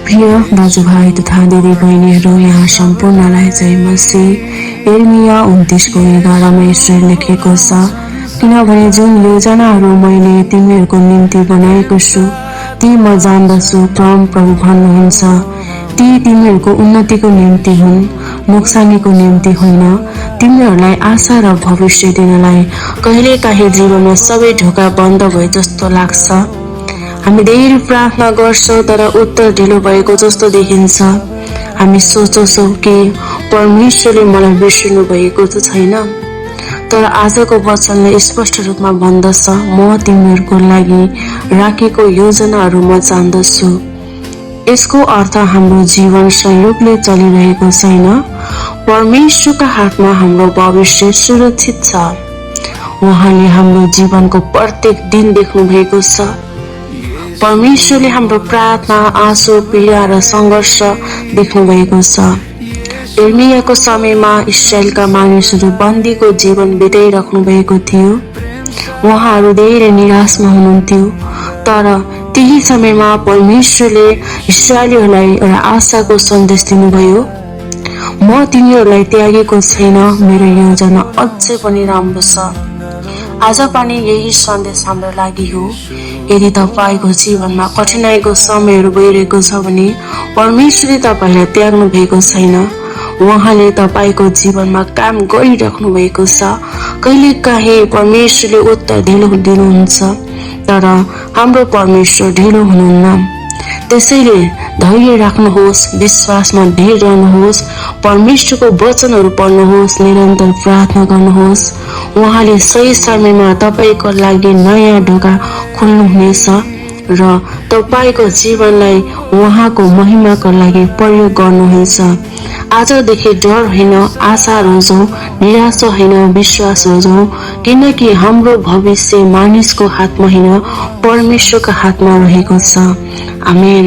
प्रिय दाजुभाइ तथा दिदीबहिनीहरू, यहाँ सम्पूर्णलाई जय मसीह। यिर्मिया 29:11 यसरी लेखेको छ, किनभने जुन योजनाहरू मैले तिमीहरूको निम्ति बनाएको छु ती म जान्दछु, प्रभु भन्नुहुन्छ। ती तिमीहरूको उन्नतिको निम्ति हुन्, नोक्सानीको निम्ति होइन, तिमीहरूलाई आशा र भविष्य दिनलाई। कहिलेकाहीँ जीवनमा सबै ढोका बन्द भए जस्तो लाग्छ। हामी धेरै प्रार्थना गर्छौँ तर उत्तर ढिलो भएको जस्तो देखिन्छ। हामी सोच्छौँ कि परमेश्वरले मलाई बिर्सिनु भएको त छैन, तर आजको वचनले स्पष्ट रूपमा भन्दछ, म तिमीहरूको लागि राखेको योजनाहरू म जान्दछु। यसको अर्थ हाम्रो जीवन संयोगले चलिरहेको छैन, परमेश्वरका हातमा हाम्रो भविष्य सुरक्षित छ। उहाँले हाम्रो जीवनको प्रत्येक दिन देख्नु भएको छ। परमेश्वरले हाम्रो प्रार्थना, आँसु, पीडा र सङ्घर्ष देख्नु भएको छ। यिर्मियाको समयमा इस्राएलका मानिसहरू बन्दीको जीवन बिताइराख्नु भएको थियो। उहाँहरू धेरै निराशमा हुनुहुन्थ्यो, तर त्यही समयमा परमेश्वरले इस्राएलीहरूलाई एउटा आशाको सन्देश दिनुभयो। म तिनीहरूलाई त्यागेको छैन, मेरो योजना अझै पनि राम्रो छ। आज पनि यही सन्देश हाम्रो लागि हो। यदि तपाईको जीवनमा कठिनाइको समयहरू गइरहेको छ भने परमेश्वरले तपाईँलाई त्याग्नु भएको छैन। उहाँले तपाईँको जीवनमा काम गरिराख्नु भएको छ। कहिलेकाहीँ परमेश्वरले उत्तर ढिलो दिनुहुन्छ, तर हाम्रो परमेश्वर ढिलो हुनुहुन्न। त्यसैले धैर्य राख्नुहोस्, विश्वासमा ढिर रहनुहोस्, परमेश्वरको वचनहरू पढ्नुहोस्, निरन्तर प्रार्थना गर्नुहोस्। उहाँले सही समयमा तपाईँको लागि नयाँ ढोका खोल्नुहुनेछ र तपाईँको जीवनलाई उहाँको महिमाको लागि प्रयोग गर्नुहुनेछ। आजदेखि डर होइन, आशा रोजौँ, निराशा होइन, विश्वास रोजौँ, किनकि हाम्रो भविष्य मानिसको हातमा होइन, परमेश्वरको हातमा रहेको छ। आमेन।